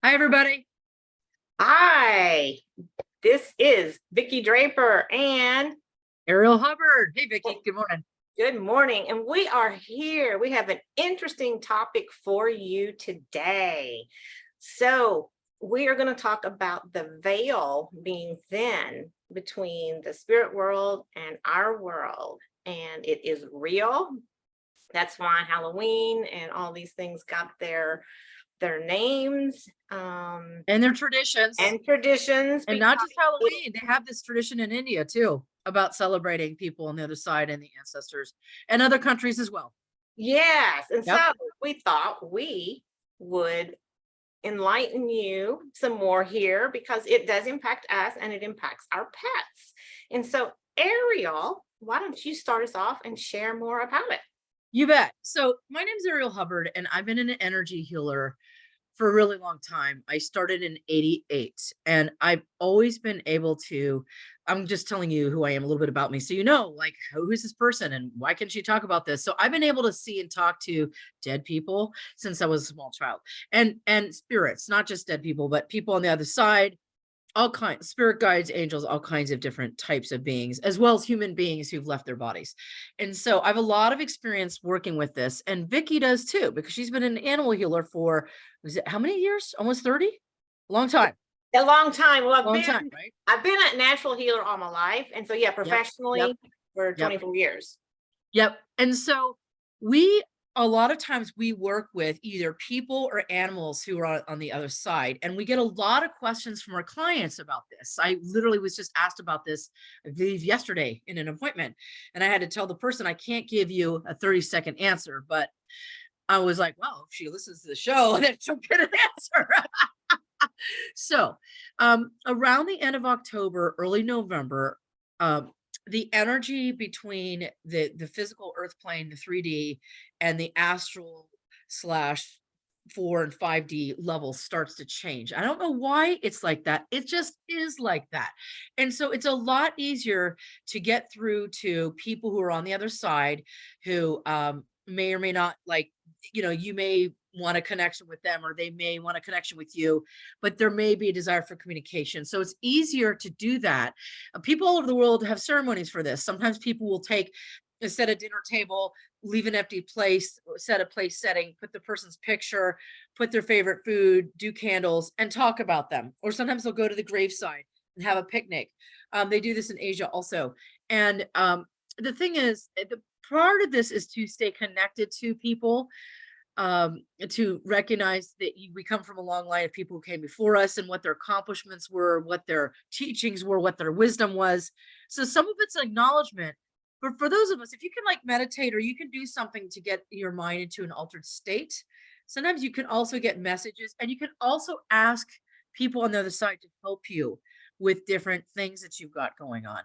Hi, everybody. Hi, this is Vicki Draper and Ariel Hubbard. Hey, Vicki. Good morning. good morning. And we are here. We have an interesting topic for you today. So, we are going to talk about the veil being thin between the spirit world and our world. And it is real. That's why Halloween and all these things got their names And their traditions. and traditions And because not just Halloween. They have this tradition in India, too, about celebrating people on the other side and the ancestors and other countries as well. yes. And so Yep. we thought we would enlighten you some more here because it does impact us and it impacts our pets. And so, Ariel, why don't you start us off and share more about it? You bet. So, my name is Ariel Hubbard, and I've been an energy healer for a really long time. I started in 88, and I've always been able to. I'm just telling you who I am, a little bit about me. So, like, who is this person and why can she talk about this? So, I've been able to see and talk to dead people since I was a small child and spirits, not just dead people, but people on the other side, all kinds, spirit guides, angels, all kinds of different types of beings, as well as human beings who've left their bodies. And so I have a lot of experience working with this, and Vicki does too, because she's been an animal healer for, was it how many years? Almost 30? Long time. A long time. Well, Long time, right? I've been a natural healer all my life. And so yeah, Yep. Yep. professionally for Yep. 24 years. Yep. And so we a lot of times we work with either people or animals who are on the other side. And we get a lot of questions from our clients about this. I literally was just asked about this, I believe, yesterday in an appointment. And I had to tell the person I can't give you a 30-second answer, but I was like, well, if she listens to the show, then she'll get an answer. So around the end of October, early November, um, the energy between the physical earth plane, the 3D, and the astral slash 4 and 5D level starts to change. I don't know why it's like that. It just is like that. And so it's a lot easier to get through to people who are on the other side who may or may not like, you may want a connection with them or they may want a connection with you, but there may be a desire for communication. So it's easier to do that. People all over the world have ceremonies for this. Sometimes people will take, instead of dinner table, leave an empty place, set a place setting, put the person's picture, put their favorite food, do candles, and talk about them. Or sometimes they'll go to the graveside and have a picnic. They do this in Asia also. And the thing is, the part of this is to stay connected to people, to recognize that we come from a long line of people who came before us and what their accomplishments were, what their teachings were, what their wisdom was. So some of it's acknowledgement. But for those of us, if you can like meditate or you can do something to get your mind into an altered state, sometimes you can also get messages and you can also ask people on the other side to help you with different things that you've got going on.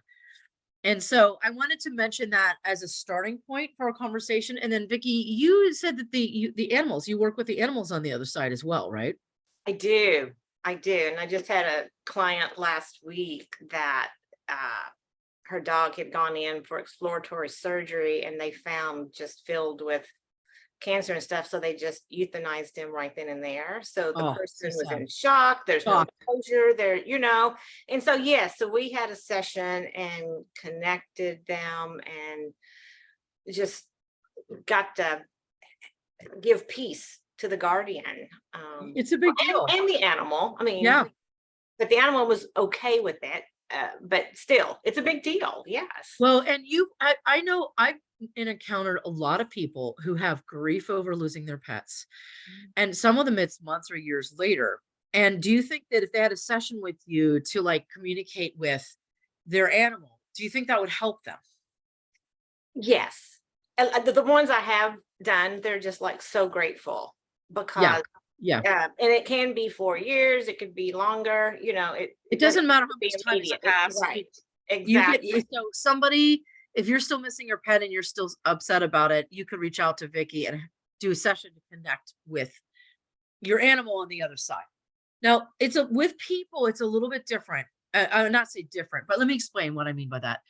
And so I wanted to mention that as a starting point for a conversation. And then Vicki, you said that the animals, you work with the animals on the other side as well, right? I do. I do. And I just had a client last week that her dog had gone in for exploratory surgery and they found just filled with cancer and stuff. So they just euthanized him right then and there. So the Oh, so person was sad. in shock. There's no Shock. closure there. And so, yes, so we had a session and connected them and just got to give peace to the guardian. It's a big deal. And the animal. I mean, Yeah. but the animal was okay with it. But still, it's a big deal. Yes. Well, and I know I've encountered a lot of people who have grief over losing their pets. And some of them it's months or years later. And do you think that if they had a session with you to like communicate with their animal, do you think that would help them? Yes. The ones I have done, they're just like so grateful Yeah. because, Yeah. and it can be 4 years, it could be longer, It it doesn't doesn't matter have to how be much time has immediate. passed. Right. You can Exactly. so somebody, if you're still missing your pet and you're still upset about it, you could reach out to Vicki and do a session to connect with your animal on the other side. Now, with people, it's a little bit different. I would not say different, but let me explain what I mean by that.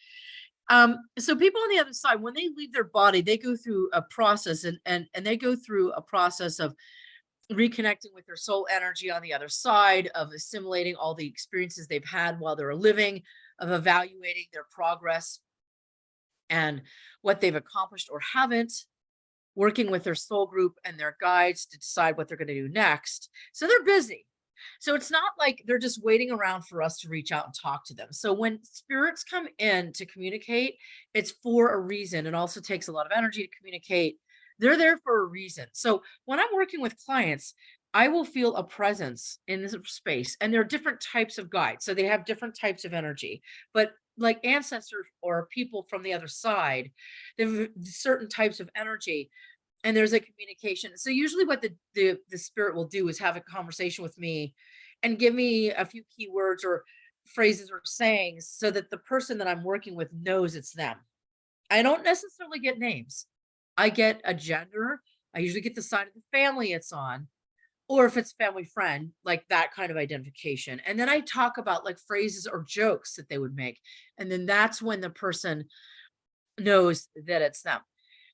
So people on the other side, when they leave their body, they go through a process and they go through a process of reconnecting with their soul energy on the other side, of assimilating all the experiences they've had while they were living, of evaluating their progress and what they've accomplished or haven't, working with their soul group and their guides to decide what they're going to do next. So they're busy. So it's not like they're just waiting around for us to reach out and talk to them. So when spirits come in to communicate, it's for a reason. It also takes a lot of energy to communicate. They're there for a reason. So when I'm working with clients, I will feel a presence in this space, and there are different types of guides. So they have different types of energy, but like ancestors or people from the other side, they have certain types of energy, and there's a communication. So usually what the spirit will do is have a conversation with me and give me a few keywords or phrases or sayings so that the person that I'm working with knows it's them. I don't necessarily get names. I get a gender. I usually get the side of the family it's on, or if it's family friend, like that kind of identification. And then I talk about like phrases or jokes that they would make. And then that's when the person knows that it's them.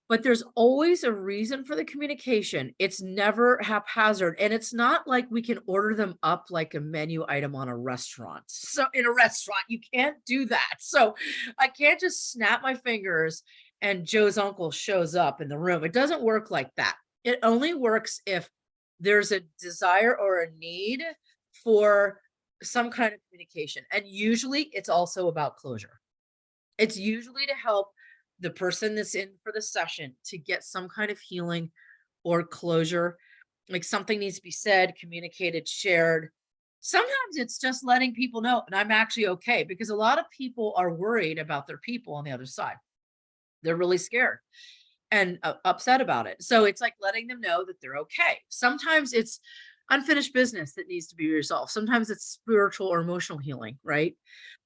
But there's always a reason for the communication. It's never haphazard. And it's not like we can order them up like a menu item on a restaurant. So in a restaurant, you can't do that. So I can't just snap my fingers and Joe's uncle shows up in the room. It doesn't work like that. It only works if there's a desire or a need for some kind of communication. And usually it's also about closure. It's usually to help the person that's in for the session to get some kind of healing or closure. Like something needs to be said, communicated, shared. Sometimes it's just letting people know, and I'm actually okay, because a lot of people are worried about their people on the other side. They're really scared and upset about it. So it's like letting them know that they're okay. Sometimes it's unfinished business that needs to be resolved. Sometimes it's spiritual or emotional healing, right?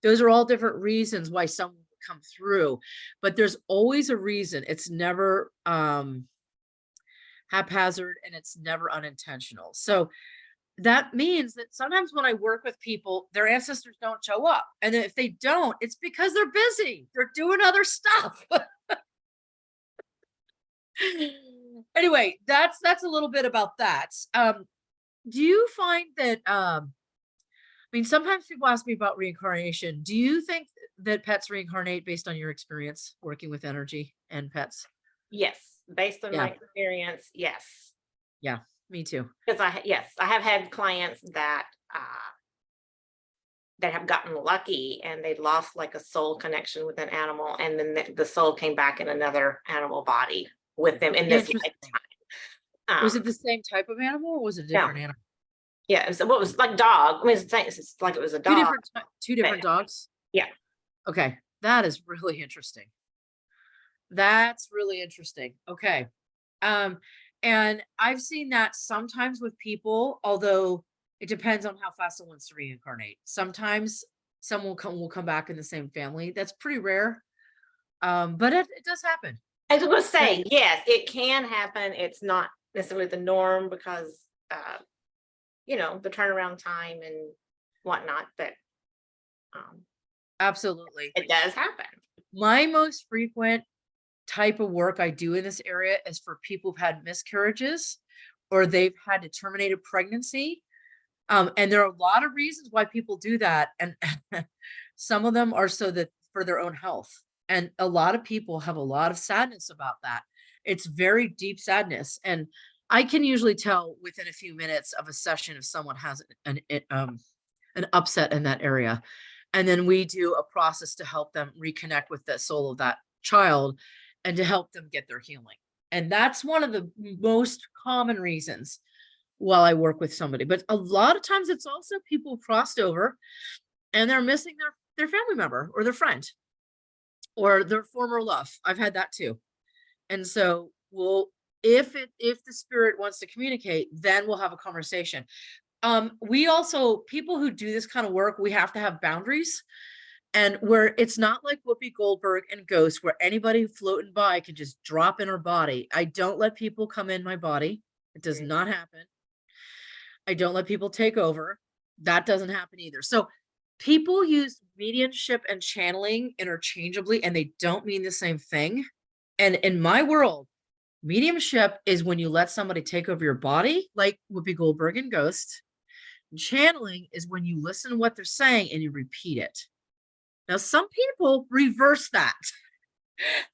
Those are all different reasons why someone would come through, but there's always a reason. It's never haphazard, and it's never unintentional. So that means that sometimes when I work with people, their ancestors don't show up. And if they don't, it's because they're busy. They're doing other stuff. Anyway, that's a little bit about that. Do you find that I mean, sometimes people ask me about reincarnation. Do you think that pets reincarnate based on your experience working with energy and pets? Yes, based on my Yeah, experience, yes. yeah, me too. Because yes, I have had clients that have gotten lucky and they lost like a soul connection with an animal, and then the soul came back in another animal body with them in this Interesting. lifetime. Was it Um, the same type of animal, or was it a no, different animal? yeah, it was what was like dog. I mean, it's like it was a Two dog, different two but different dogs? yeah, Okay, that is really interesting. That's really interesting. Okay. Um, and I've seen that sometimes with people, although it depends on how fast someone wants to reincarnate. Sometimes someone will come back in the same family. That's pretty rare. But it does happen. I was going to But say yes, it can happen. It's not necessarily the norm because the turnaround time and whatnot, but um, absolutely. it does happen. My most frequent type of work I do in this area is for people who've had miscarriages or they've had to terminate a pregnancy. And there are a lot of reasons why people do that. And some of them are so that for their own health. And a lot of people have a lot of sadness about that. It's very deep sadness. And I can usually tell within a few minutes of a session if someone has an upset in that area. And then we do a process to help them reconnect with the soul of that child and to help them get their healing. And that's one of the most common reasons while I work with somebody. But a lot of times it's also people who crossed over and they're missing their family member or their friend or their former love. I've had that too. And so if the spirit wants to communicate, then we'll have a conversation. We also, people who do this kind of work, we have to have boundaries, and where it's not like Whoopi Goldberg and Ghost, where anybody floating by can just drop in her body. I don't let people come in my body. It does not happen. I don't let people take over. That doesn't happen either. So people use mediumship and channeling interchangeably, and they don't mean the same thing. And in my world, Mediumship is when you let somebody take over your body, like Whoopi Goldberg in Ghost. Channeling is when you listen to what they're saying and you repeat it. Now, some people reverse that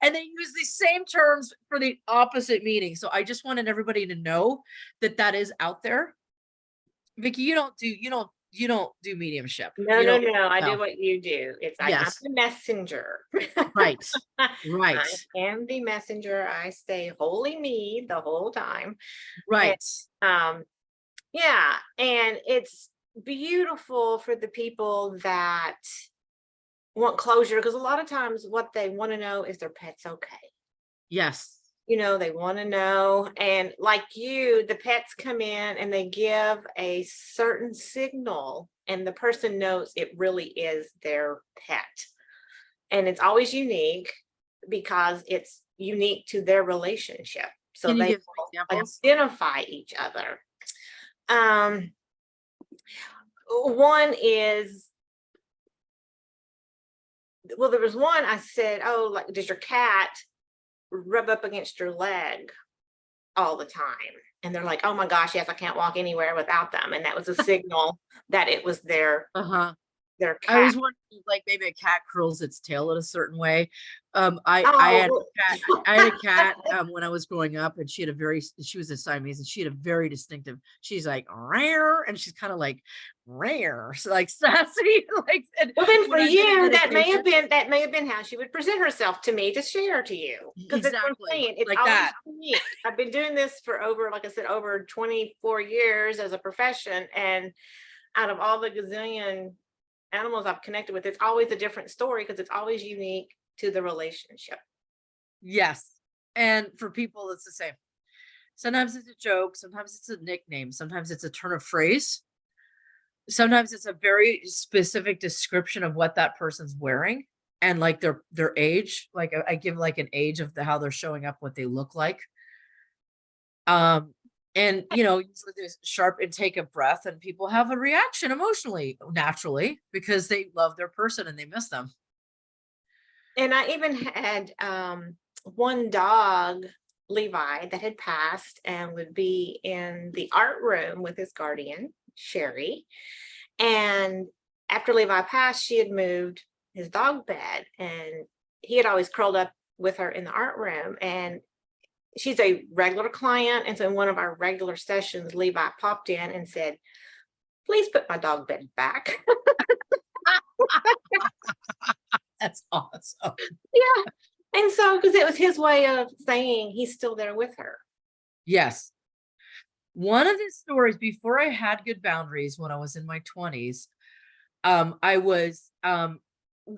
and they use the same terms for the opposite meaning. So I just wanted everybody to know that that is out there. Vicki, you don't do mediumship. No, You no, don't no. I do know. what you do. I'm Yes. the messenger. Right. I Right. am the messenger. I stay wholly me the whole time. And Right. yeah, and it's beautiful for the people that want closure, because a lot of times what they want to know is their pet's okay. Yes. They want to know. And like you, the pets come in and they give a certain signal, and the person knows it really is their pet. And it's always unique because it's unique to their relationship. So Can you they give some will examples? identify each other. One is, well, there was one I said, oh, like, does your cat rub up against your leg all the time? And they're like, oh my gosh, yes, I can't walk anywhere without them. And that was a signal that it was their Uh-huh. I cat. was wondering if, like, maybe a cat curls its tail in a certain way. I had Oh, a cat. I had a cat when I was growing up, and she was a Siamese, and she had a very distinctive. She's like rare, and she's kind of like rare, so like sassy, like. And well, then for when I did a you, meditation, that may have been how she would present herself to me to share to you. Because that's what I'm exactly saying. It's like always that. unique. I've been doing this for over, like I said, over 24 years as a profession. And out of all the gazillion animals I've connected with, it's always a different story because it's always unique to the relationship. Yes, and for people, it's the same. Sometimes it's a joke. Sometimes it's a nickname. Sometimes it's a turn of phrase. Sometimes it's a very specific description of what that person's wearing and like their age. Like I give like an age of how they're showing up, what they look like. And usually there's sharp intake of breath and people have a reaction emotionally, naturally, because they love their person and they miss them. And I even had one dog, Levi, that had passed and would be in the art room with his guardian, Sherry. And after Levi passed, she had moved his dog bed, and he had always curled up with her in the art room. And she's a regular client. And so in one of our regular sessions, Levi popped in and said, please put my dog bed back. That's awesome. Yeah. And so, because it was his way of saying he's still there with her. Yes. One of the stories before I had good boundaries when I was in my 20s, I was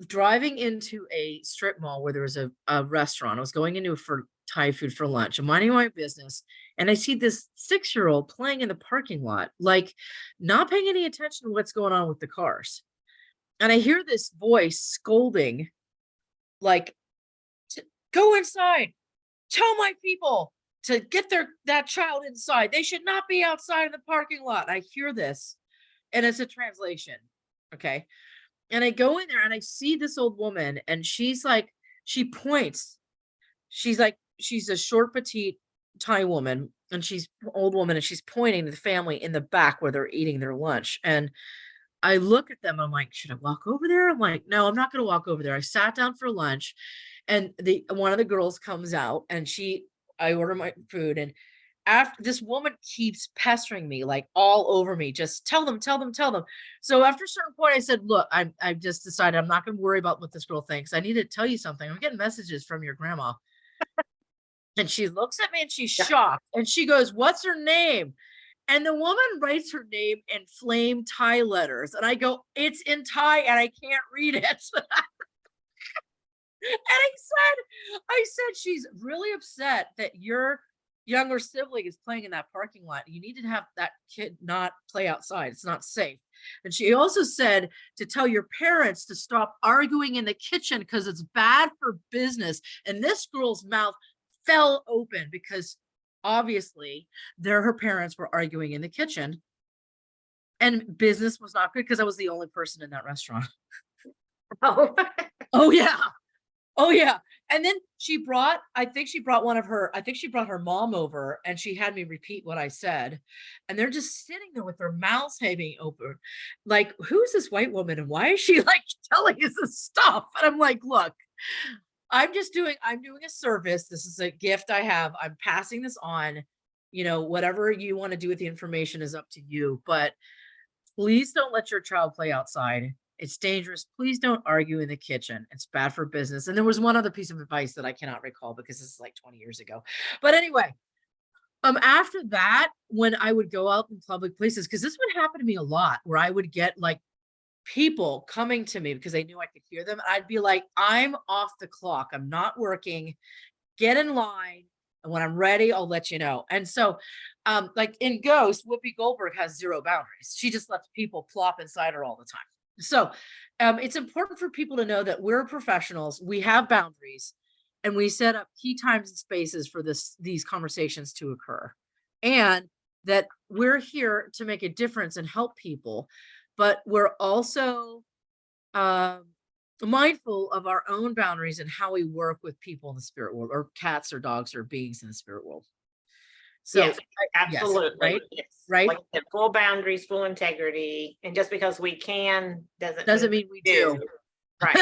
driving into a strip mall where there was a restaurant. I was going into for Thai food for lunch. I'm minding my business, and I see this 6-year-old playing in the parking lot, like not paying any attention to what's going on with the cars. And I hear this voice scolding, like, go inside, tell my people to get that child inside. They should not be outside in the parking lot. I hear this, and it's a translation. Okay. And I go in there and I see this old woman, and she's like, she points. She's a short, petite Thai woman, and she's an old woman, and she's pointing to the family in the back where they're eating their lunch. And I look at them, I'm like, should I walk over there? I'm like, no, I'm not going to walk over there. I sat down for lunch, and one of the girls comes out, and I order my food, and after this woman keeps pestering me like all over me, just tell them, tell them, tell them. So after a certain point, I said, look, I've just decided I'm not going to worry about what this girl thinks. I need to tell you something. I'm getting messages from your grandma. And she looks at me and she's shocked, and she goes, what's her name? And the woman writes her name in flame Thai letters. And I go, it's in Thai and I can't read it. And I said, she's really upset that your younger sibling is playing in that parking lot. You need to have that kid not play outside. It's not safe. And she also said to tell your parents to stop arguing in the kitchen because it's bad for business. And this girl's mouth fell open because obviously her parents were arguing in the kitchen and business was not good because I was the only person in that restaurant. Oh, Oh yeah. Oh yeah. And then I think she brought her mom over and she had me repeat what I said. And they're just sitting there with their mouths hanging open. Like, who's this white woman and why is she like telling us this stuff? And I'm like, look, I'm doing a service. This is a gift I have. I'm passing this on. Whatever you want to do with the information is up to you. But please don't let your child play outside. It's dangerous. Please don't argue in the kitchen. It's bad for business. And there was one other piece of advice that I cannot recall because this is like 20 years ago. But anyway, after that, when I would go out in public places, because this would happen to me a lot, where I would get like people coming to me because they knew I could hear them. I'd be like, I'm off the clock. I'm not working. Get in line. And when I'm ready, I'll let you know. And so, like in Ghost, Whoopi Goldberg has zero boundaries. She just lets people plop inside her all the time. So, it's important for people to know that we're professionals. We have boundaries, and we set up key times and spaces for these conversations to occur, and that we're here to make a difference and help people. But we're also mindful of our own boundaries and how we work with people in the spirit world, or cats or dogs or beings in the spirit world. So Yes, absolutely. right, Yes. right. Like I said, full boundaries, full integrity. And just because we can Doesn't mean we do. Right.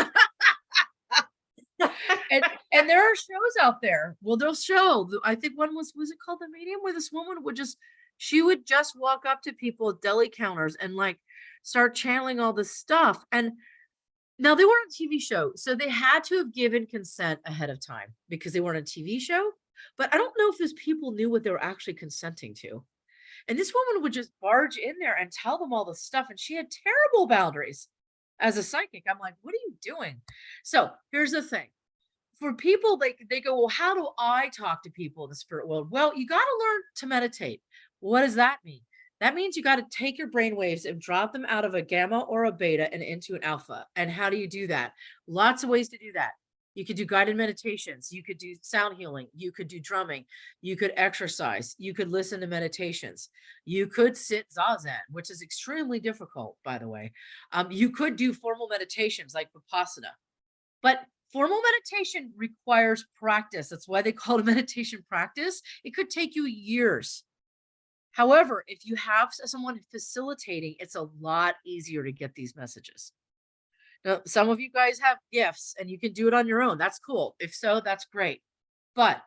And there are shows out there. Well, they'll show. I think one was it called The Medium, where this woman would just walk up to people at deli counters and like start channeling all this stuff. And now they weren't a TV show, so they had to have given consent ahead of time because they weren't a TV show. But I don't know if those people knew what they were actually consenting to. And this woman would just barge in there and tell them all the stuff. And she had terrible boundaries as a psychic. I'm like, what are you doing? So here's the thing. For people, they go, well, how do I talk to people in the spirit world? Well, you got to learn to meditate. What does that mean? That means you got to take your brain waves and drop them out of a gamma or a beta and into an alpha. And how do you do that? Lots of ways to do that. You could do guided meditations. You could do sound healing. You could do drumming. You could exercise. You could listen to meditations. You could sit zazen, which is extremely difficult, by the way. You could do formal meditations like Vipassana. But formal meditation requires practice. That's why they call it a meditation practice. It could take you years. However, if you have someone facilitating, it's a lot easier to get these messages. Now, some of you guys have gifts and you can do it on your own. That's cool. If so, that's great. But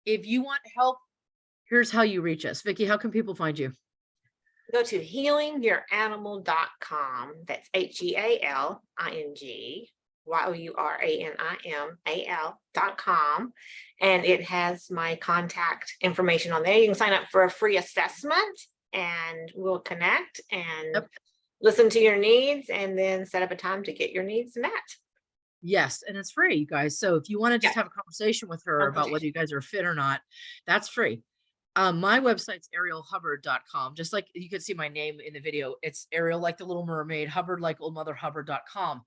if you want help, here's how you reach us. Vicki, how can people find you? Go to healingyouranimal.com. That's HEALINGYOURANIMAL.com. And it has my contact information on there. You can sign up for a free assessment and we'll connect and listen to your needs and then set up a time to get your needs met. Yes, and it's free, you guys. So if you want to just have a conversation with her about whether you guys are fit or not, that's free. My website's arielhubbard.com. Just like you could see my name in the video. It's Ariel like the Little Mermaid, Hubbard like Old Mother Hubbard.com.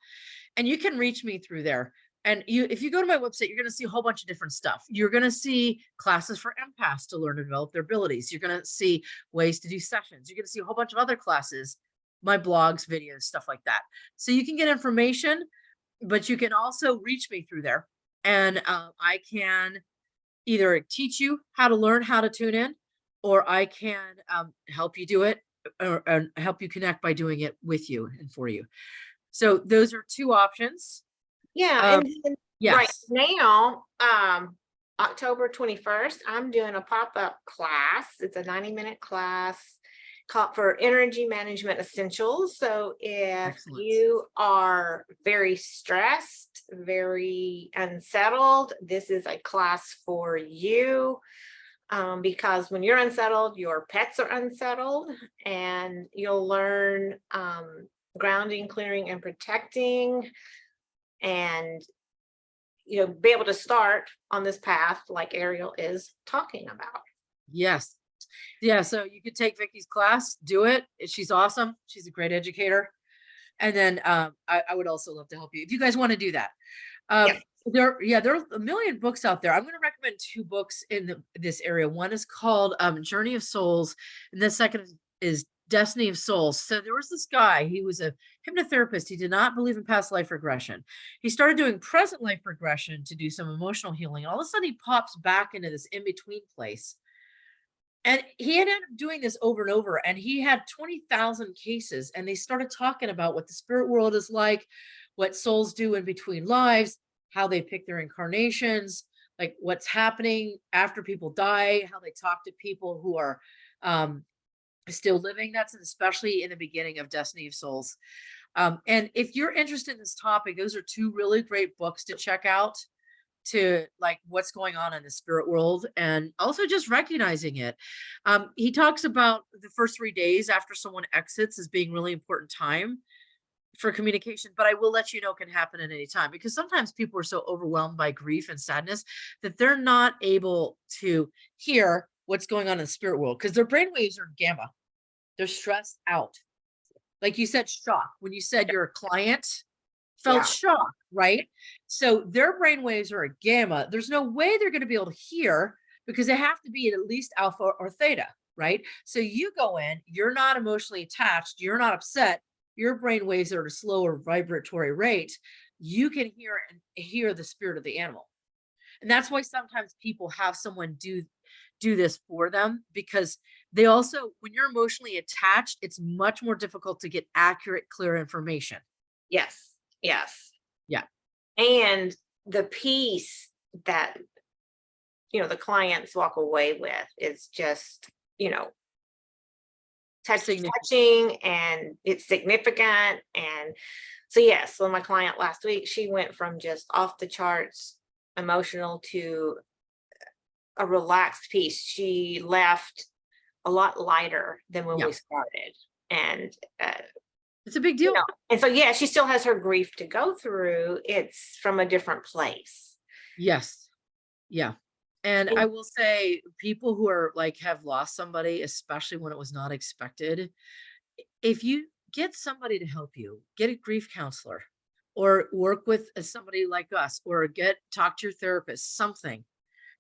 And you can reach me through there. And if you go to my website, you're going to see a whole bunch of different stuff. You're going to see classes for empaths to learn to develop their abilities. You're going to see ways to do sessions. You're going to see a whole bunch of other classes, my blogs, videos, stuff like that. So you can get information, but you can also reach me through there. And I can either teach you how to learn how to tune in, or I can help you do it or help you connect by doing it with you and for you. So those are two options. Yeah. And yes. Right now, October 21st, I'm doing a pop-up class. It's a 90-minute class called for Energy Management Essentials. So if you are very stressed, very unsettled, this is a class for you. Because when you're unsettled, your pets are unsettled, and you'll learn grounding, clearing, and protecting, and be able to start on this path like Ariel is talking about. Yes. Yeah, so you could take Vicki's class, do it. She's awesome. She's a great educator. And then I would also love to help you if you guys want to do that. Yes. There are a million books out there. I'm going to recommend two books in this area. One is called Journey of Souls, and the second is Destiny of Souls. So there was this guy, he was a hypnotherapist. He did not believe in past life regression. He started doing present life regression to do some emotional healing. And all of a sudden he pops back into this in-between place. And he had ended up doing this over and over, and he had 20,000 cases. And they started talking about what the spirit world is like, what souls do in between lives, how they pick their incarnations, like what's happening after people die, how they talk to people who are um, still living. That's especially in the beginning of Destiny of Souls. And if you're interested in this topic, those are two really great books to check out, to like what's going on in the spirit world and also just recognizing it. He talks about the first 3 days after someone exits as being really important time for communication, but I will let you know it can happen at any time, because sometimes people are so overwhelmed by grief and sadness that they're not able to hear what's going on in the spirit world because their brain waves are gamma. They're stressed out. Like you said, shock. When you said your client felt Yeah. shock, right? So their brain waves are at gamma. There's no way they're going to be able to hear because they have to be at least alpha or theta, right? So you go in, you're not emotionally attached, you're not upset, your brain waves are at a slower vibratory rate. You can hear the spirit of the animal. And that's why sometimes people have someone do this for them, because they also, when you're emotionally attached, it's much more difficult to get accurate, clear information. Yes. Yes. Yeah. And the piece that, the clients walk away with is just, touching, and it's significant. And so, yes, so my client last week, she went from just off the charts emotional to a relaxed piece. She left a lot lighter than when Yeah. we started. And, It's a big deal. and so, yeah, she still has her grief to go through. It's from a different place. Yes. Yeah. And And I will say people who are like have lost somebody, especially when it was not expected, if you get somebody to help you, get a grief counselor or work with somebody like us or talk to your therapist, something,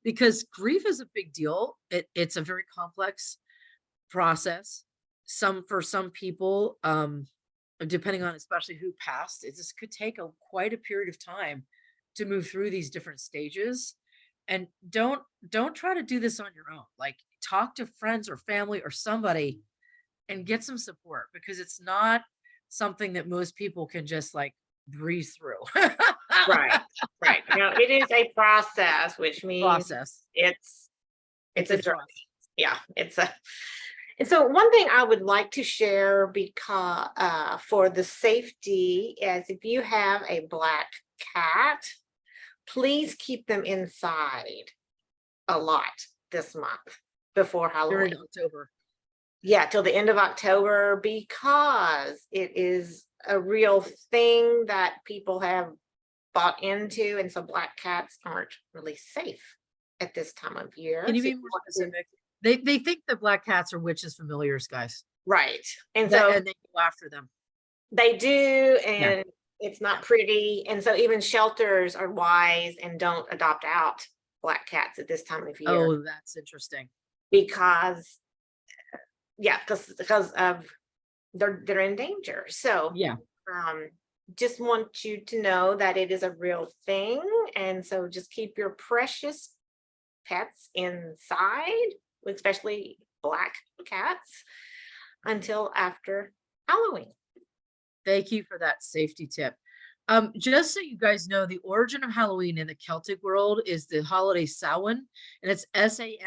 because grief is a big deal. It's a very complex process. For some people, depending on especially who passed, it just could take quite a period of time to move through these different stages. And don't try to do this on your own. Like talk to friends or family or somebody and get some support, because it's not something that most people can just like breeze through. right, right. Now it is a process, which means Process. it's It's a a journey. process. Yeah, and so one thing I would like to share, because for the safety, is if you have a black cat, please keep them inside a lot this month before Halloween. During October. Yeah, till the end of October, because it is a real thing that people have bought into, and so black cats aren't really safe at this time of year. Can you So be more specific? They think that black cats are witches familiars, guys. right. And That so and they go after them. they do, Yeah. and it's not pretty. And so even shelters are wise and don't adopt out black cats at this time of year, Oh, that's interesting. because yeah, because of they're in danger. So Yeah. um just want you to know that it is a real thing. And so just keep your precious pets inside, especially black cats, until after Halloween. Thank you for that safety tip. Just so you guys know, the origin of Halloween in the Celtic world is the holiday Samhain, and it's Samhain.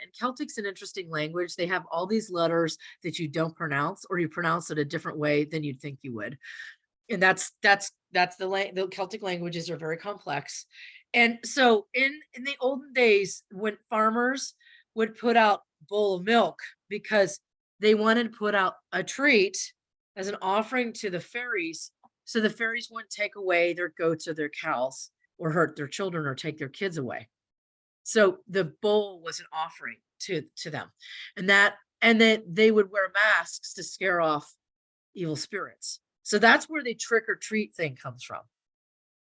And Celtic's an interesting language. They have all these letters that you don't pronounce, or you pronounce it a different way than you'd think you would. And the Celtic languages are very complex. And so in the olden days, when farmers would put out bowl of milk because they wanted to put out a treat as an offering to the fairies, so the fairies wouldn't take away their goats or their cows or hurt their children or take their kids away. So the bowl was an offering to them. And then they would wear masks to scare off evil spirits. So that's where the trick or treat thing comes from.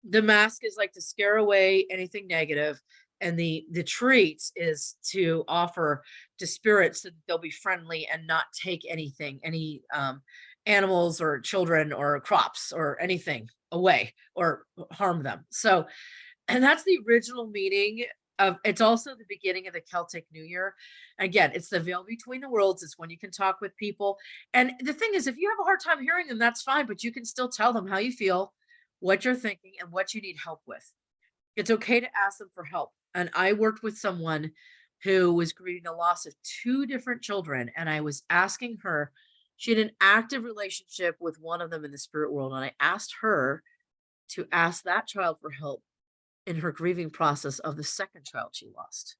The mask is like to scare away anything negative. and the treats is to offer to spirits so that they'll be friendly and not take anything, any animals or children or crops or anything away or harm them. So, and that's the original meaning of, it's also the beginning of the Celtic New Year. Again, it's the veil between the worlds. It's when you can talk with people. And the thing is, if you have a hard time hearing them, that's fine, but you can still tell them how you feel, what you're thinking, and what you need help with. It's okay to ask them for help. And I worked with someone who was grieving the loss of two different children. And I was asking her, she had an active relationship with one of them in the spirit world. And I asked her to ask that child for help in her grieving process of the second child she lost.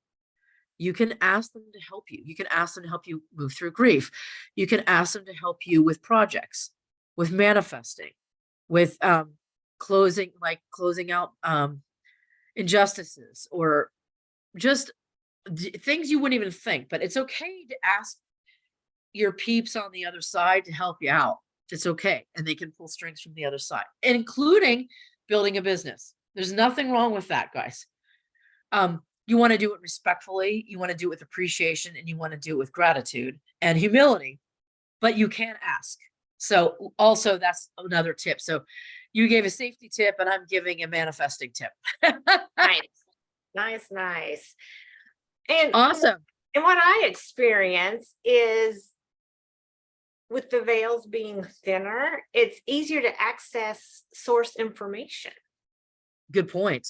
You can ask them to help you. You can ask them to help you move through grief. You can ask them to help you with projects, with manifesting, with closing out injustices, or just things you wouldn't even think. But it's okay to ask your peeps on the other side to help you out. It's okay. And they can pull strings from the other side, including building a business. There's nothing wrong with that, guys. You want to do it respectfully, you want to do it with appreciation, and you want to do it with gratitude and humility, but you can ask. So also that's another tip. So you gave a safety tip and I'm giving a manifesting tip. Nice. And Awesome. And what I experience is, with the veils being thinner, it's easier to access source information. Good point.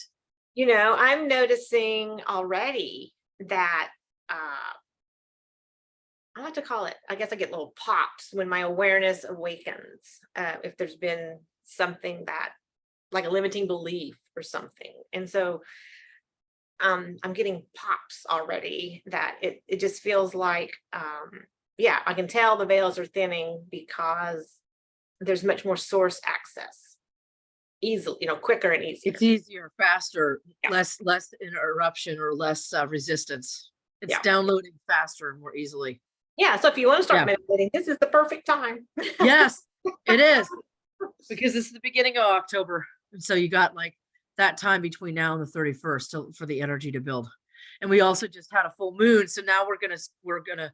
I'm noticing already that I like to call it, I guess I get little pops when my awareness awakens. If there's been something that, like a limiting belief or something. And so I'm getting pops already that it just feels like, I can tell the veils are thinning because there's much more source access. Easily, quicker and easier. It's easier, faster, less interruption or less resistance. It's downloading faster and more easily. Yeah. So if you want to start meditating, this is the perfect time. Yes, it is. Because it's the beginning of October. And so you got like that time between now and the 31st for the energy to build. And we also just had a full moon. So now we're gonna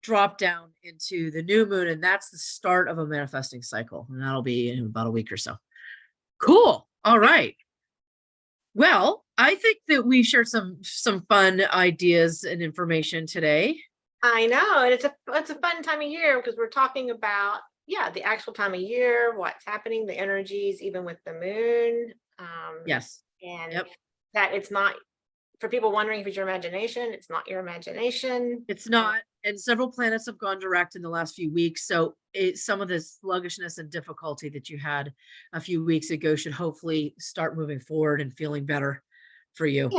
drop down into the new moon, and that's the start of a manifesting cycle. And that'll be in about a week or so. Cool. All right. Well, I think that we shared some fun ideas and information today. I know, and it's a fun time of year because we're talking about the actual time of year, what's happening, the energies, even with the moon. Yes. And that it's not, for people wondering if it's your imagination, it's not your imagination. It's not. And several planets have gone direct in the last few weeks. So some of the sluggishness and difficulty that you had a few weeks ago should hopefully start moving forward and feeling better for you.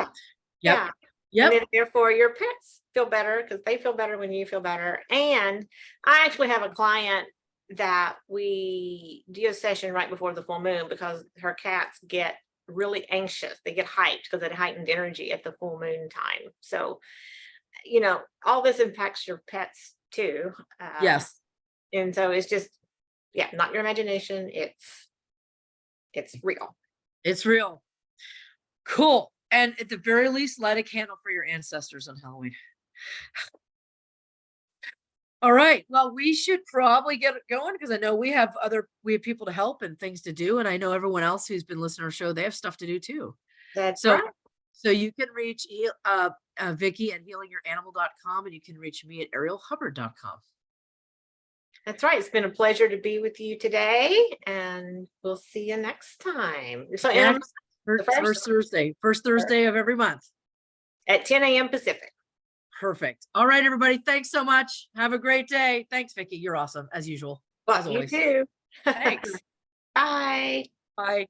Yep. And then therefore your pets feel better because they feel better when you feel better. And I actually have a client that we do a session right before the full moon because her cats get really anxious. They get hyped because of heightened energy at the full moon time. So all this impacts your pets too. Yes. And so it's just, not your imagination. It's real. It's real. Cool. And at the very least, light a candle for your ancestors on Halloween. All right. Well, we should probably get it going because I know we have people to help and things to do. And I know everyone else who's been listening to our show, they have stuff to do too. That's right. So you can reach Vicki at healingyouranimal.com, and you can reach me at arielhubbard.com. That's right. It's been a pleasure to be with you today, and we'll see you next time. So first Thursday of every month at 10 a.m. Pacific. Perfect. All right, everybody. Thanks so much. Have a great day. Thanks, Vicki. You're awesome as usual. Well, you too. Thanks. Bye. Bye.